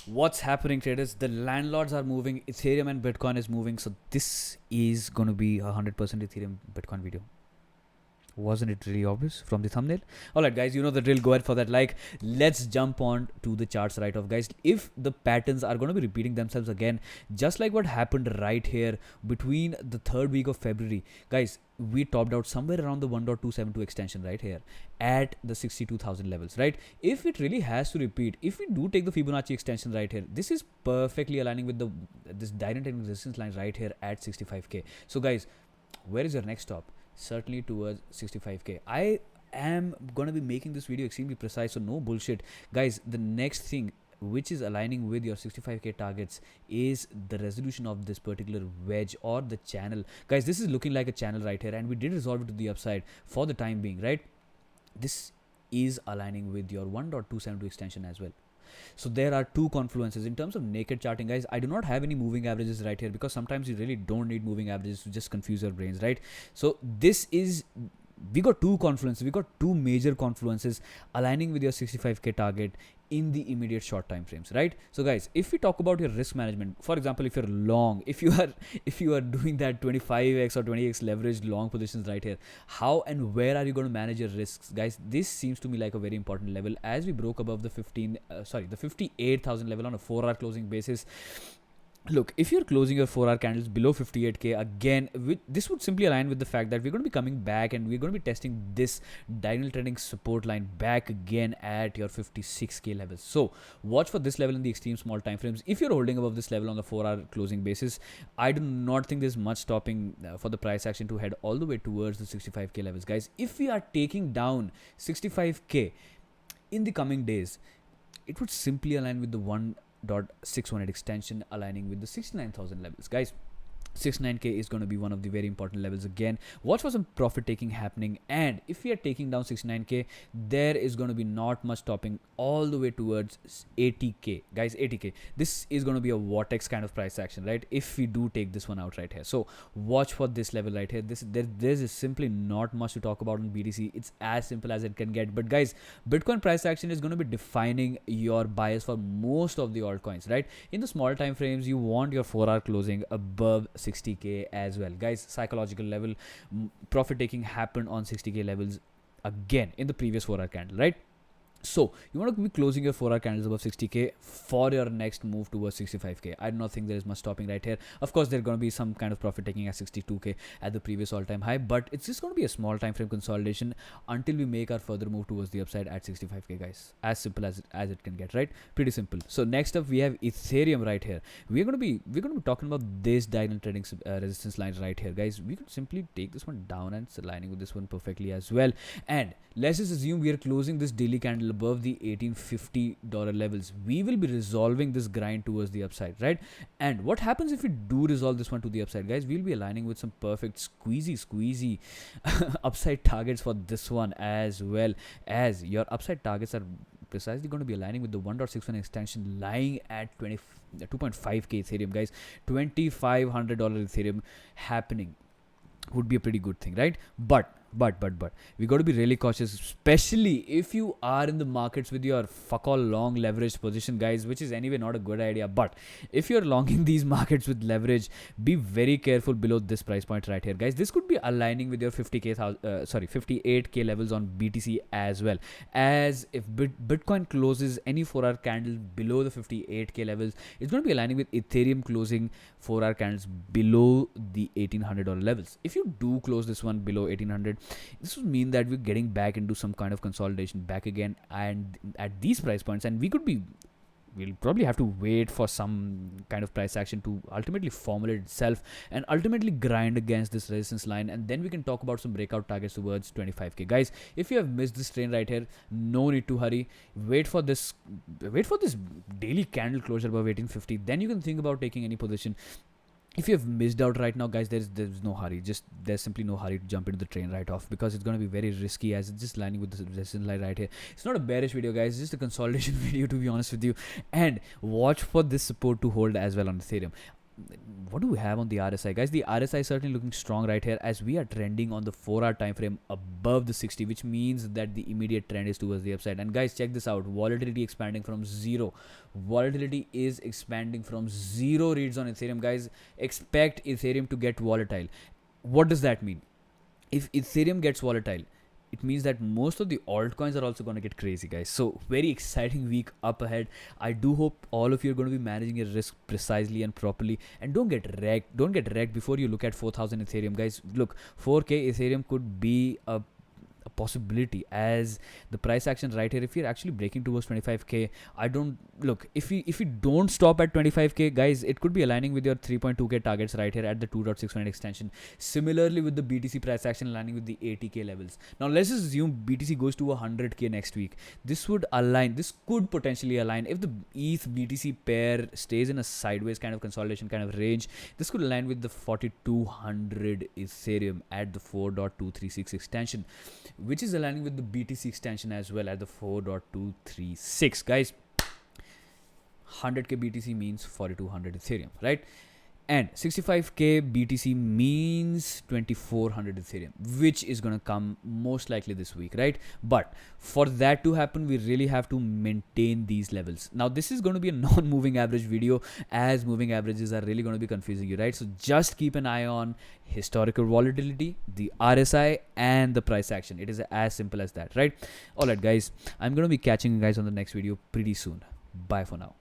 What's happening, traders? The landlords are moving, Ethereum and Bitcoin is moving. So this is going to be a 100% Ethereum Bitcoin video. Wasn't it really obvious from the thumbnail? Alright guys, you know the drill. Go ahead for that like. Let's jump on to the charts right off, guys. If the patterns are going to be repeating themselves again, just like what happened right here between the third week of February, guys, we topped out somewhere around the 1.272 extension right here at the 62,000 levels, right? If it really has to repeat, if we do take the Fibonacci extension right here, this is perfectly aligning with this direct resistance line right here at 65k. So guys, where is your next stop? Certainly towards 65k. I am gonna be making this video extremely precise, so no bullshit, guys. The next thing which is aligning with your 65k targets is the resolution of this particular wedge or the channel, guys. This is looking like a channel right here, and we did resolve it to the upside for the time being, right? This is aligning with your 1.272 extension as well. So there are two confluences in terms of naked charting, guys. I do not have any moving averages right here because sometimes you really don't need moving averages to just confuse your brains, right? So this is, we got two confluences, we got two major confluences aligning with your 65k target in the immediate short time frames, right? So guys, if we talk about your risk management, for example, if you're long, if you are doing that 25x or 20x leveraged long positions right here, how and where are you going to manage your risks, guys? This seems to me like a very important level as we broke above the 58,000 level on a 4-hour closing basis. Look, if you're closing your 4-hour candles below 58k again, this would simply align with the fact that we're going to be coming back and we're going to be testing this diagonal trending support line back again at your 56k levels. So watch for this level in the extreme small time frames. If you're holding above this level on the 4-hour closing basis, I do not think there's much stopping for the price action to head all the way towards the 65k levels, guys. If we are taking down 65k in the coming days, it would simply align with the 1.618 extension aligning with the 69,000 levels, guys. 69k is going to be one of the very important levels again. Watch for some profit taking happening, and if we are taking down 69k, there is going to be not much stopping all the way towards 80k, guys. 80k, this is going to be a vortex kind of price action, right? If we do take this one out right here, so watch for this level right here. There's simply not much to talk about on BTC. It's as simple as it can get. But guys, Bitcoin price action is going to be defining your bias for most of the altcoins, right? In the small time frames, you want your 4-hour closing above 60k as well, guys. Psychological level, profit taking happened on 60k levels again in the previous 4-hour candle, right? So you want to be closing your 4-hour candles above 60k for your next move towards 65k. I do not think there is much stopping right here. Of course, there's going to be some kind of profit taking at 62k at the previous all-time high, but it's just going to be a small time frame consolidation until we make our further move towards the upside at 65k, guys. As simple as it can get, right? Pretty simple. So next up we have Ethereum right here. We're going to be talking about this diagonal trading resistance line right here, guys. We could simply take this one down and it's aligning with this one perfectly as well. And let's just assume we are closing this daily candle above the $1850 levels. We will be resolving this grind towards the upside, right? And what happens if we do resolve this one to the upside, guys? We'll be aligning with some perfect squeezy upside targets for this one, as well as your upside targets are precisely going to be aligning with the 1.61 extension lying at 2.5k Ethereum, guys. $2,500 Ethereum happening would be a pretty good thing, right? But we got to be really cautious, especially if you are in the markets with your fuck all long leveraged position, guys, which is anyway not a good idea. But if you're longing these markets with leverage, be very careful below this price point right here, guys. This could be aligning with your 58k levels on BTC as well. As if Bitcoin closes any 4-hour candle below the 58k levels, it's going to be aligning with Ethereum closing 4-hour candles below the $1,800 levels. If you do close this one below 1800, this would mean that we're getting back into some kind of consolidation back again and at these price points, and we'll probably have to wait for some kind of price action to ultimately formulate itself and ultimately grind against this resistance line, and then we can talk about some breakout targets towards 25k, guys. If you have missed this train right here, no need to hurry. Wait for this daily candle closure above 1850, then you can think about taking any position. If you have missed out right now, guys, there's no hurry. There's simply no hurry to jump into the train right off, because it's going to be very risky as it's just lining with the resistance line right here. It's not a bearish video, guys. It's just a consolidation video, to be honest with you. And watch for this support to hold as well on Ethereum. what do we have on the RSI, guys? The RSI is certainly looking strong right here, as we are trending on the 4-hour time frame above the 60, which means that the immediate trend is towards the upside. And guys, check this out: volatility expanding from zero. Volatility is expanding from zero reads on Ethereum, guys. Expect Ethereum to get volatile. What does that mean? If Ethereum gets volatile, it means that most of the altcoins are also going to get crazy, guys. So very exciting week up ahead. I do hope all of you are going to be managing your risk precisely and properly, and don't get wrecked before you look at 4,000 Ethereum, guys. Look, 4K Ethereum could be a possibility, as the price action right here, if you're actually breaking towards 25k, I don't look, if we don't stop at 25k, guys, it could be aligning with your 3.2k targets right here at the 2.6 minute extension. Similarly with the BTC price action aligning with the 80k levels. Now let's just assume BTC goes to 100k next week. This could potentially align if the ETH BTC pair stays in a sideways kind of consolidation kind of range. This could align with the 4200 Ethereum at the 4.236 extension, which is aligning with the BTC extension as well at the 4.236. Guys, 100k BTC means 4200 Ethereum, right? And 65k BTC means 2400 Ethereum, which is going to come most likely this week, right? But for that to happen, we really have to maintain these levels. Now, this is going to be a non-moving average video, as moving averages are really going to be confusing you, right? So just keep an eye on historical volatility, the RSI, and the price action. It is as simple as that, right? All right, guys, I'm going to be catching you guys on the next video pretty soon. Bye for now.